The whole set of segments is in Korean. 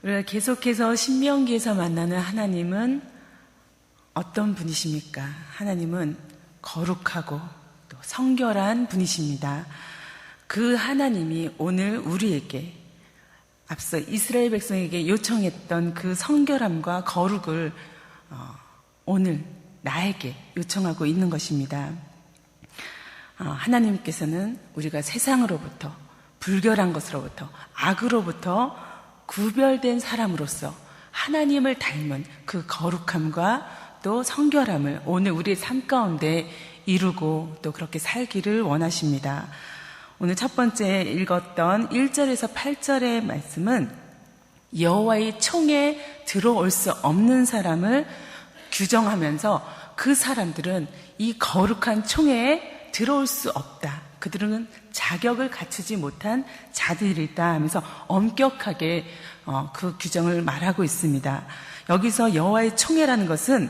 우리가 계속해서 신명기에서 만나는 하나님은 어떤 분이십니까? 하나님은 거룩하고 또 성결한 분이십니다. 그 하나님이 오늘 우리에게 앞서 이스라엘 백성에게 요청했던 그 성결함과 거룩을 오늘 나에게 요청하고 있는 것입니다. 하나님께서는 우리가 세상으로부터 불결한 것으로부터 악으로부터 구별된 사람으로서 하나님을 닮은 그 거룩함과 또 성결함을 오늘 우리의 삶 가운데 이루고 또 그렇게 살기를 원하십니다. 오늘 첫 번째 읽었던 1절에서 8절의 말씀은 여호와의 총에 들어올 수 없는 사람을 규정하면서 그 사람들은 이 거룩한 총회에 들어올 수 없다. 그들은 자격을 갖추지 못한 자들이다 하면서 엄격하게 그 규정을 말하고 있습니다. 여기서 여호와의 총회라는 것은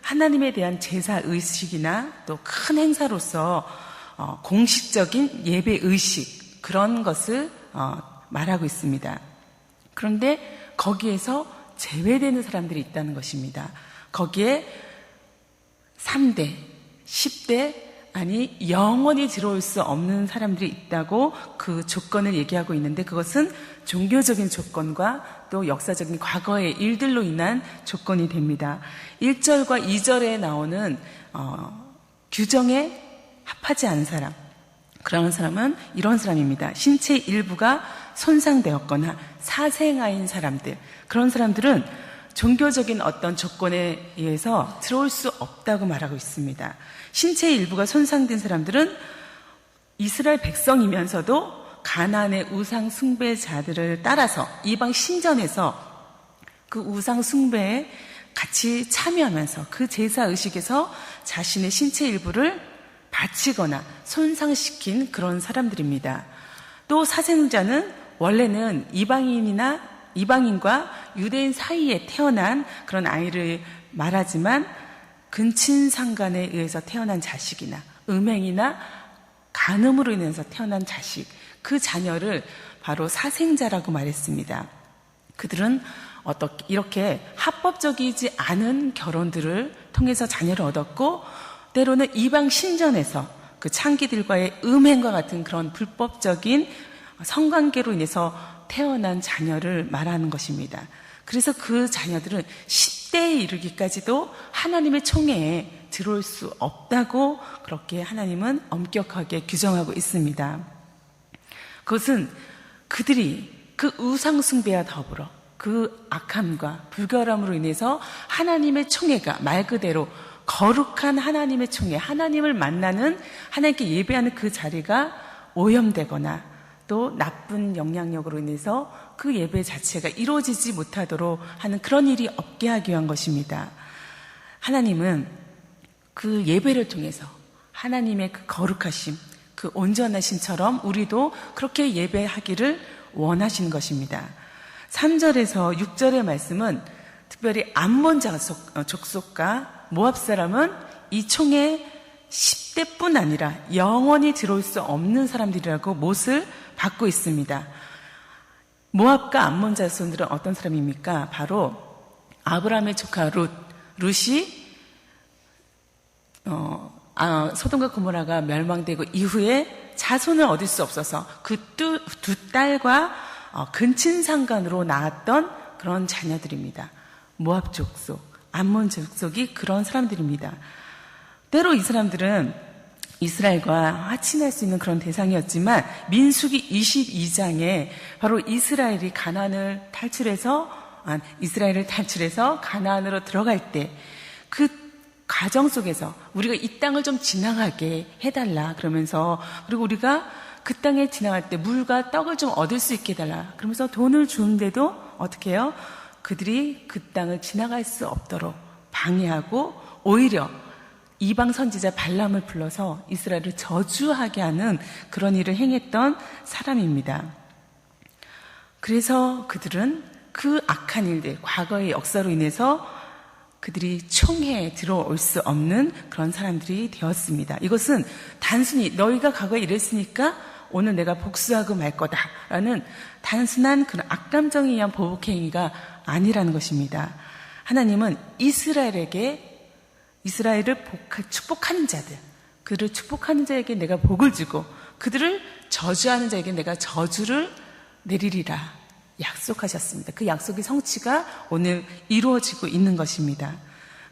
하나님에 대한 제사 의식이나 또 큰 행사로서 공식적인 예배 의식 그런 것을 말하고 있습니다. 그런데 거기에서 제외되는 사람들이 있다는 것입니다. 거기에 3대, 10대 아니 영원히 들어올 수 없는 사람들이 있다고 그 조건을 얘기하고 있는데 그것은 종교적인 조건과 또 역사적인 과거의 일들로 인한 조건이 됩니다. 1절과 2절에 나오는 규정에 합하지 않은 사람, 그런 사람은 이런 사람입니다. 신체 일부가 손상되었거나 사생아인 사람들, 그런 사람들은 종교적인 어떤 조건에 의해서 들어올 수 없다고 말하고 있습니다. 신체의 일부가 손상된 사람들은 이스라엘 백성이면서도 가나안의 우상 숭배자들을 따라서 이방 신전에서 그 우상 숭배에 같이 참여하면서 그 제사 의식에서 자신의 신체 일부를 바치거나 손상시킨 그런 사람들입니다. 또 사생자는 원래는 이방인과 유대인 사이에 태어난 그런 아이를 말하지만 근친상간에 의해서 태어난 자식이나 음행이나 간음으로 인해서 태어난 자식, 그 자녀를 바로 사생자라고 말했습니다. 그들은 이렇게 합법적이지 않은 결혼들을 통해서 자녀를 얻었고 때로는 이방 신전에서 그 창기들과의 음행과 같은 그런 불법적인 성관계로 인해서 태어난 자녀를 말하는 것입니다. 그래서 그 자녀들은 10대에 이르기까지도 하나님의 총회에 들어올 수 없다고 그렇게 하나님은 엄격하게 규정하고 있습니다. 그것은 그들이 그 우상숭배와 더불어 그 악함과 불결함으로 인해서 하나님의 총회가 말 그대로 거룩한 하나님의 총회, 하나님을 만나는 하나님께 예배하는 그 자리가 오염되거나 또 나쁜 영향력으로 인해서 그 예배 자체가 이루어지지 못하도록 하는 그런 일이 없게 하기 위한 것입니다. 하나님은 그 예배를 통해서 하나님의 그 거룩하심, 그 온전하심처럼 우리도 그렇게 예배하기를 원하시는 것입니다. 3절에서 6절의 말씀은 특별히 암몬 족속과 모압 사람은 이 총에 10대뿐 아니라 영원히 들어올 수 없는 사람들이라고 못을 받고 있습니다. 모압과 암몬 자손들은 어떤 사람입니까? 바로 아브라함의 조카 룻이 소돔과 고모라가 멸망되고 이후에 자손을 얻을 수 없어서 그 두 딸과 근친상간으로 낳았던 그런 자녀들입니다. 모압 족속, 암몬 족속이 그런 사람들입니다. 때로 이 사람들은 이스라엘과 화친할 수 있는 그런 대상이었지만 민수기 22장에 바로 이스라엘을 탈출해서 가나안으로 들어갈 때 그 과정 속에서 우리가 이 땅을 좀 지나가게 해달라 그러면서, 그리고 우리가 그 땅에 지나갈 때 물과 떡을 좀 얻을 수 있게 해달라 그러면서 돈을 주는데도 어떻게 해요? 그들이 그 땅을 지나갈 수 없도록 방해하고 오히려 이방 선지자 발람을 불러서 이스라엘을 저주하게 하는 그런 일을 행했던 사람입니다. 그래서 그들은 그 악한 일들, 과거의 역사로 인해서 그들이 총회에 들어올 수 없는 그런 사람들이 되었습니다. 이것은 단순히 너희가 과거에 이랬으니까 오늘 내가 복수하고 말 거다라는 단순한 그런 악감정에 의한 보복행위가 아니라는 것입니다. 하나님은 이스라엘을 축복하는 자들, 그들을 축복하는 자에게 내가 복을 주고 그들을 저주하는 자에게 내가 저주를 내리리라 약속하셨습니다. 그 약속의 성취가 오늘 이루어지고 있는 것입니다.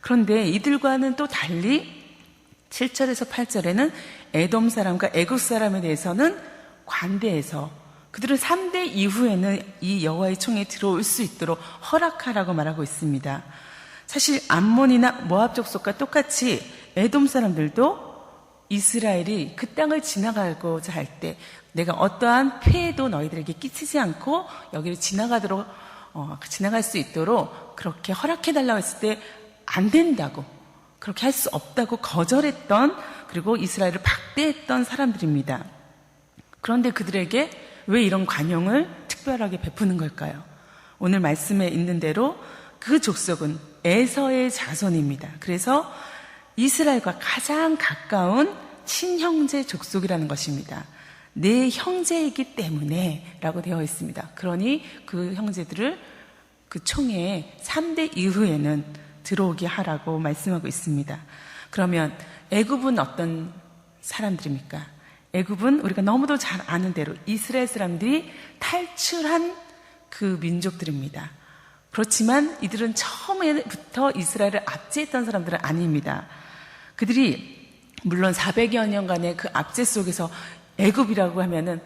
그런데 이들과는 또 달리 7절에서 8절에는 에돔 사람과 애굽 사람에 대해서는 관대해서 그들은 3대 이후에는 이 여호와의 총에 들어올 수 있도록 허락하라고 말하고 있습니다. 사실 암몬이나 모압 족속과 똑같이 에돔 사람들도 이스라엘이 그 땅을 지나가고자 할 때 내가 어떠한 폐해도 너희들에게 끼치지 않고 여기를 지나갈 수 있도록 그렇게 허락해달라고 했을 때 안 된다고, 그렇게 할 수 없다고 거절했던, 그리고 이스라엘을 박대했던 사람들입니다. 그런데 그들에게 왜 이런 관용을 특별하게 베푸는 걸까요? 오늘 말씀에 있는 대로 그 족속은 에서의 자손입니다. 그래서 이스라엘과 가장 가까운 친형제 족속이라는 것입니다. 내 형제이기 때문에 라고 되어 있습니다. 그러니 그 형제들을 그 총회 3대 이후에는 들어오게 하라고 말씀하고 있습니다. 그러면 애굽은 어떤 사람들입니까? 애굽은 우리가 너무도 잘 아는 대로 이스라엘 사람들이 탈출한 그 민족들입니다. 그렇지만 이들은 처음부터 이스라엘을 압제했던 사람들은 아닙니다. 그들이 물론 400여 년간의 그 압제 속에서 애굽이라고 하면은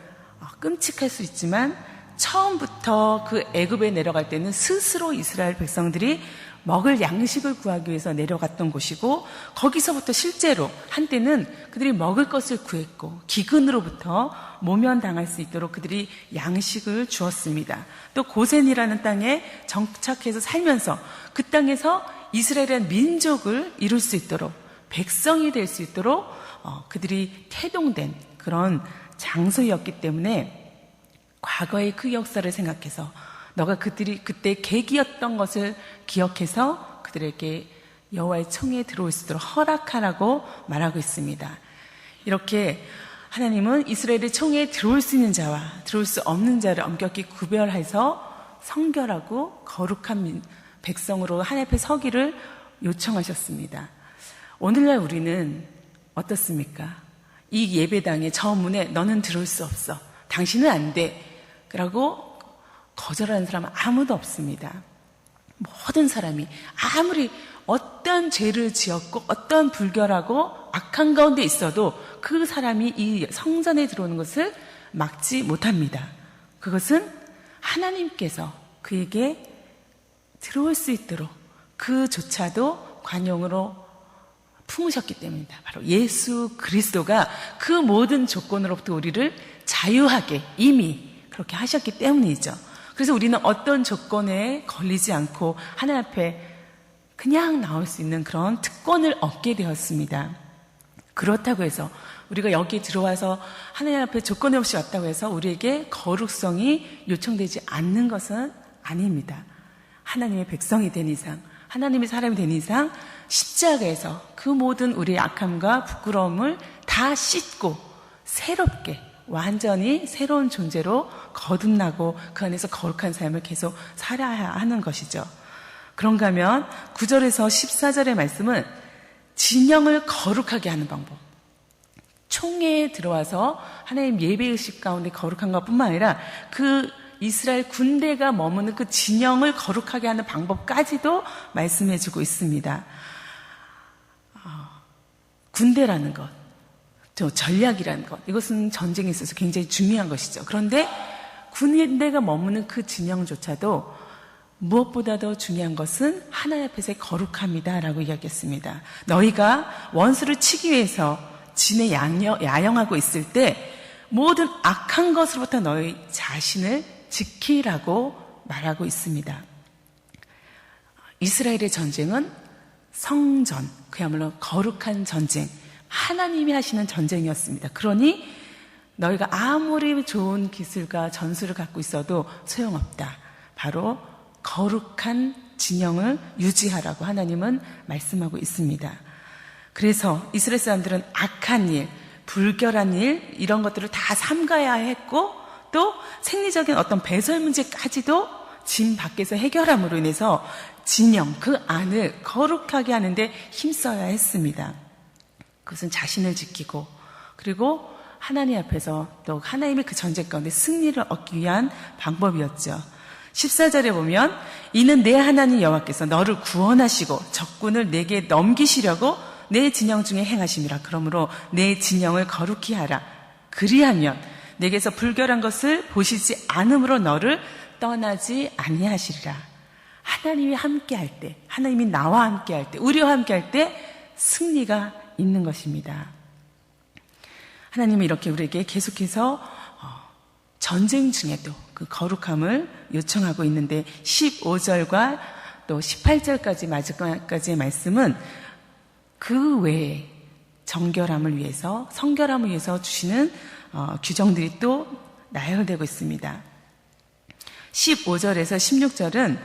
끔찍할 수 있지만 처음부터 그 애굽에 내려갈 때는 스스로 이스라엘 백성들이 먹을 양식을 구하기 위해서 내려갔던 곳이고, 거기서부터 실제로 한때는 그들이 먹을 것을 구했고 기근으로부터 모면당할 수 있도록 그들이 양식을 주었습니다. 또 고센이라는 땅에 정착해서 살면서 그 땅에서 이스라엘이라는 민족을 이룰 수 있도록, 백성이 될 수 있도록 그들이 태동된 그런 장소였기 때문에 과거의 그 역사를 생각해서 너가 그들이 그때 계기였던 것을 기억해서 그들에게 여호와의 총에 들어올 수 있도록 허락하라고 말하고 있습니다. 이렇게 하나님은 이스라엘의 총에 들어올 수 있는 자와 들어올 수 없는 자를 엄격히 구별해서 성결하고 거룩한 백성으로 하나님 앞에 서기를 요청하셨습니다. 오늘날 우리는 어떻습니까? 이 예배당의 저 문에 너는 들어올 수 없어, 당신은 안 돼 라고 거절하는 사람은 아무도 없습니다. 모든 사람이 아무리 어떤 죄를 지었고 어떤 불결하고 악한 가운데 있어도 그 사람이 이 성전에 들어오는 것을 막지 못합니다. 그것은 하나님께서 그에게 들어올 수 있도록 그조차도 관용으로 품으셨기 때문입니다. 바로 예수 그리스도가 그 모든 조건으로부터 우리를 자유하게 이미 그렇게 하셨기 때문이죠. 그래서 우리는 어떤 조건에 걸리지 않고 하나님 앞에 그냥 나올 수 있는 그런 특권을 얻게 되었습니다. 그렇다고 해서 우리가 여기 들어와서 하나님 앞에 조건 없이 왔다고 해서 우리에게 거룩성이 요청되지 않는 것은 아닙니다. 하나님의 백성이 된 이상, 하나님의 사람이 된 이상 십자가에서 그 모든 우리의 악함과 부끄러움을 다 씻고 새롭게 완전히 새로운 존재로 거듭나고 그 안에서 거룩한 삶을 계속 살아야 하는 것이죠. 그런가 하면 9절에서 14절의 말씀은 진영을 거룩하게 하는 방법, 총회에 들어와서 하나님 예배의식 가운데 거룩한 것뿐만 아니라 그 이스라엘 군대가 머무는 그 진영을 거룩하게 하는 방법까지도 말씀해주고 있습니다. 군대라는 것, 전략이라는 것, 이것은 전쟁에 있어서 굉장히 중요한 것이죠. 그런데 군대가 머무는 그 진영조차도 무엇보다 더 중요한 것은 하나님 앞에서의 거룩함이다라고 이야기했습니다. 너희가 원수를 치기 위해서 진에 야영하고 있을 때 모든 악한 것으로부터 너희 자신을 지키라고 말하고 있습니다. 이스라엘의 전쟁은 성전, 그야말로 거룩한 전쟁, 하나님이 하시는 전쟁이었습니다. 그러니 너희가 아무리 좋은 기술과 전술을 갖고 있어도 소용없다. 바로 거룩한 진영을 유지하라고 하나님은 말씀하고 있습니다. 그래서 이스라엘 사람들은 악한 일, 불결한 일 이런 것들을 다 삼가야 했고 또 생리적인 어떤 배설 문제까지도 진 밖에서 해결함으로 인해서 진영 그 안을 거룩하게 하는데 힘써야 했습니다. 그것은 자신을 지키고 그리고 하나님 앞에서 또 하나님의 그 전쟁 가운데 승리를 얻기 위한 방법이었죠. 14절에 보면 이는 내 하나님 여호와께서 너를 구원하시고 적군을 내게 넘기시려고 내 진영 중에 행하심이라. 그러므로 내 진영을 거룩히 하라. 그리하면 내게서 불결한 것을 보시지 않음으로 너를 떠나지 아니하시리라. 하나님이 함께할 때, 하나님이 나와 함께할 때, 우리와 함께할 때 승리가 있는 것입니다. 하나님은 이렇게 우리에게 계속해서 전쟁 중에도 그 거룩함을 요청하고 있는데 15절과 또 18절까지 마지막까지의 말씀은 그 외에 정결함을 위해서 성결함을 위해서 주시는 규정들이 또 나열되고 있습니다. 15절에서 16절은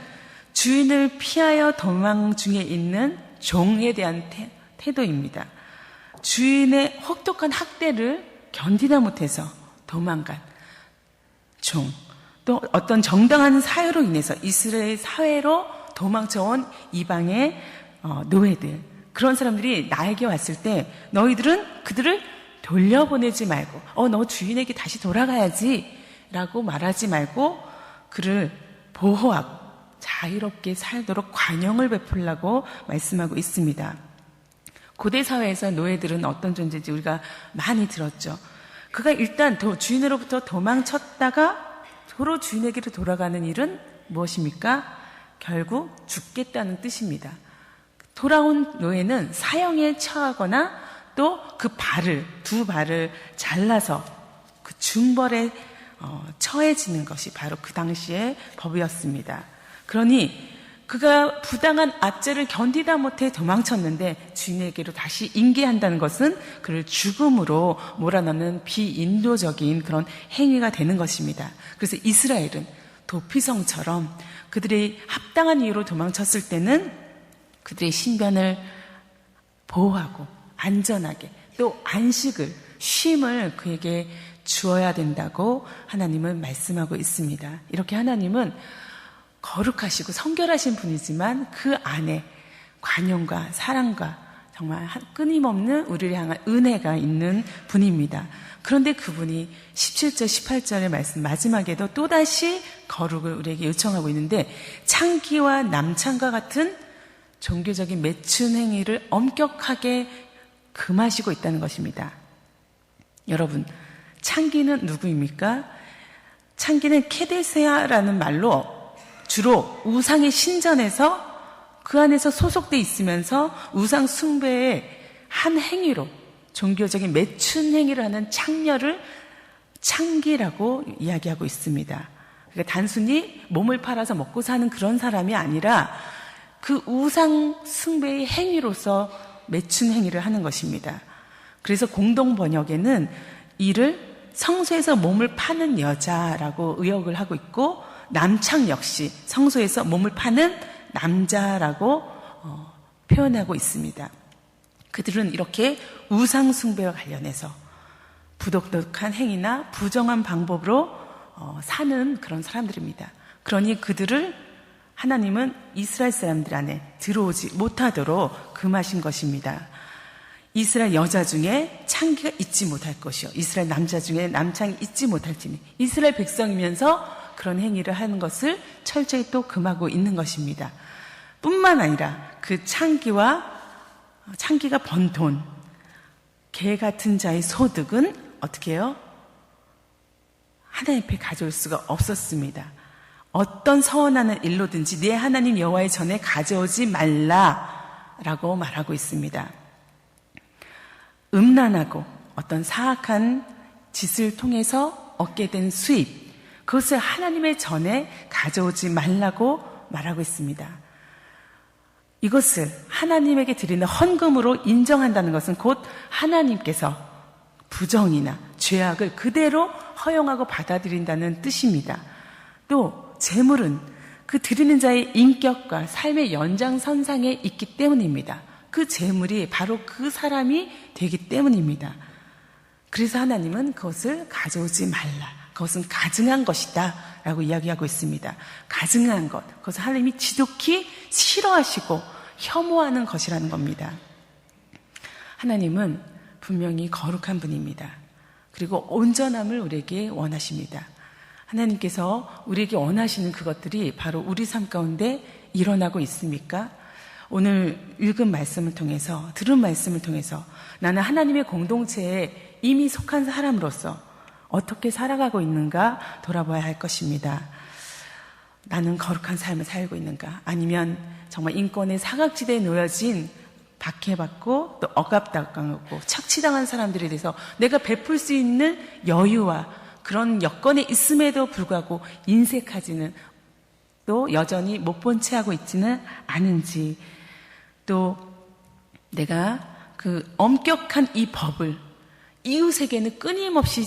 주인을 피하여 도망 중에 있는 종에 대한 태도입니다. 주인의 혹독한 학대를 견디다 못해서 도망간 종, 또 어떤 정당한 사유로 인해서 이스라엘 사회로 도망쳐온 이방의 노예들, 그런 사람들이 나에게 왔을 때 너희들은 그들을 돌려보내지 말고 너 주인에게 다시 돌아가야지 라고 말하지 말고 그를 보호하고 자유롭게 살도록 관용을 베풀라고 말씀하고 있습니다. 고대 사회에서 노예들은 어떤 존재인지 우리가 많이 들었죠. 그가 일단 주인으로부터 도망쳤다가 도로 주인에게로 돌아가는 일은 무엇입니까? 결국 죽겠다는 뜻입니다. 돌아온 노예는 사형에 처하거나 또 그 두 발을 잘라서 그 중벌에 처해지는 것이 바로 그 당시의 법이었습니다. 그러니 그가 부당한 압제를 견디다 못해 도망쳤는데 주인에게로 다시 인계한다는 것은 그를 죽음으로 몰아넣는 비인도적인 그런 행위가 되는 것입니다. 그래서 이스라엘은 도피성처럼 그들이 합당한 이유로 도망쳤을 때는 그들의 신변을 보호하고 안전하게 또 안식을, 쉼을 그에게 주어야 된다고 하나님은 말씀하고 있습니다. 이렇게 하나님은 거룩하시고 성결하신 분이지만 그 안에 관용과 사랑과 정말 끊임없는 우리를 향한 은혜가 있는 분입니다. 그런데 그분이 17절, 18절의 말씀 마지막에도 또다시 거룩을 우리에게 요청하고 있는데 창기와 남창과 같은 종교적인 매춘 행위를 엄격하게 금하시고 있다는 것입니다. 여러분, 창기는 누구입니까? 창기는 케데세아라는 말로 주로 우상의 신전에서 그 안에서 소속돼 있으면서 우상 숭배의 한 행위로 종교적인 매춘 행위를 하는 창녀를 창기라고 이야기하고 있습니다. 그러니까 단순히 몸을 팔아서 먹고 사는 그런 사람이 아니라 그 우상 숭배의 행위로서 매춘 행위를 하는 것입니다. 그래서 공동 번역에는 이를 성소에서 몸을 파는 여자라고 의역을 하고 있고 남창 역시 성소에서 몸을 파는 남자라고 표현하고 있습니다. 그들은 이렇게 우상 숭배와 관련해서 부독덕한 행위나 부정한 방법으로 사는 그런 사람들입니다. 그러니 그들을 하나님은 이스라엘 사람들 안에 들어오지 못하도록 금하신 것입니다. 이스라엘 여자 중에 창기가 있지 못할 것이요 이스라엘 남자 중에 남창이 있지 못할지니 이스라엘 백성이면서 그런 행위를 하는 것을 철저히 또 금하고 있는 것입니다. 뿐만 아니라 그 창기가 번 돈, 개 같은 자의 소득은 어떻게 해요? 하나님 앞에 가져올 수가 없었습니다. 어떤 서원하는 일로든지 내 하나님 여호와의 전에 가져오지 말라라고 말하고 있습니다. 음란하고 어떤 사악한 짓을 통해서 얻게 된 수입, 그것을 하나님의 전에 가져오지 말라고 말하고 있습니다. 이것을 하나님에게 드리는 헌금으로 인정한다는 것은 곧 하나님께서 부정이나 죄악을 그대로 허용하고 받아들인다는 뜻입니다. 또 재물은 그 드리는 자의 인격과 삶의 연장선상에 있기 때문입니다. 그 재물이 바로 그 사람이 되기 때문입니다. 그래서 하나님은 그것을 가져오지 말라. 그것은 가증한 것이다 라고 이야기하고 있습니다. 가증한 것, 그것은 하나님이 지독히 싫어하시고 혐오하는 것이라는 겁니다. 하나님은 분명히 거룩한 분입니다. 그리고 온전함을 우리에게 원하십니다. 하나님께서 우리에게 원하시는 그것들이 바로 우리 삶 가운데 일어나고 있습니까? 오늘 읽은 말씀을 통해서, 들은 말씀을 통해서 나는 하나님의 공동체에 이미 속한 사람으로서 어떻게 살아가고 있는가 돌아봐야 할 것입니다. 나는 거룩한 삶을 살고 있는가? 아니면 정말 인권의 사각지대에 놓여진 박해받고 또 억압당하고 착취당한 사람들에 대해서 내가 베풀 수 있는 여유와 그런 여건에 있음에도 불구하고 인색하지는, 또 여전히 못 본 채 하고 있지는 않은지, 또 내가 그 엄격한 이 법을 이웃에게는 끊임없이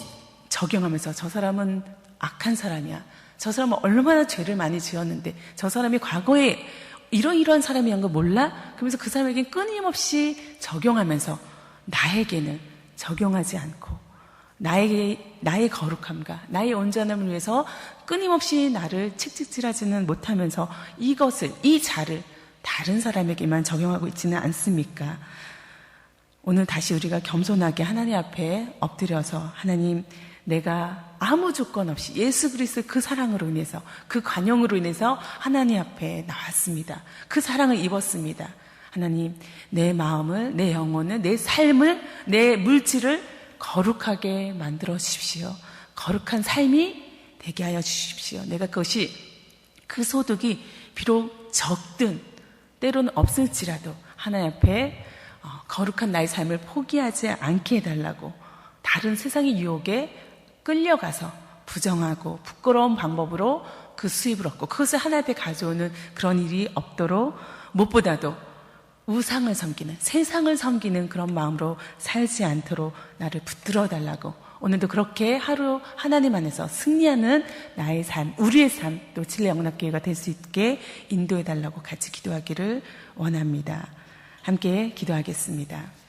적용하면서 저 사람은 악한 사람이야, 저 사람은 얼마나 죄를 많이 지었는데, 저 사람이 과거에 이러이러한 사람이란 거 몰라? 그러면서 그 사람에게 끊임없이 적용하면서 나에게는 적용하지 않고 나의 거룩함과 나의 온전함을 위해서 끊임없이 나를 책찍질하지는 못하면서 이것을, 이 자를 다른 사람에게만 적용하고 있지는 않습니까? 오늘 다시 우리가 겸손하게 하나님 앞에 엎드려서, 하나님, 내가 아무 조건 없이 예수 그리스도의 그 사랑으로 인해서, 그 관용으로 인해서 하나님 앞에 나왔습니다. 그 사랑을 입었습니다. 하나님, 내 마음을, 내 영혼을, 내 삶을, 내 물질을 거룩하게 만들어 주십시오. 거룩한 삶이 되게 하여 주십시오. 내가 그것이, 그 소득이 비록 적든 때로는 없을지라도 하나님 앞에 거룩한 나의 삶을 포기하지 않게 해달라고, 다른 세상의 유혹에 끌려가서 부정하고 부끄러운 방법으로 그 수입을 얻고 그것을 하나님 앞에 가져오는 그런 일이 없도록, 무엇보다도 우상을 섬기는, 세상을 섬기는 그런 마음으로 살지 않도록 나를 붙들어 달라고, 오늘도 그렇게 하루 하나님 안에서 승리하는 나의 삶, 우리의 삶, 또 진리 영락교회가 될 수 있게 인도해 달라고 같이 기도하기를 원합니다. 함께 기도하겠습니다.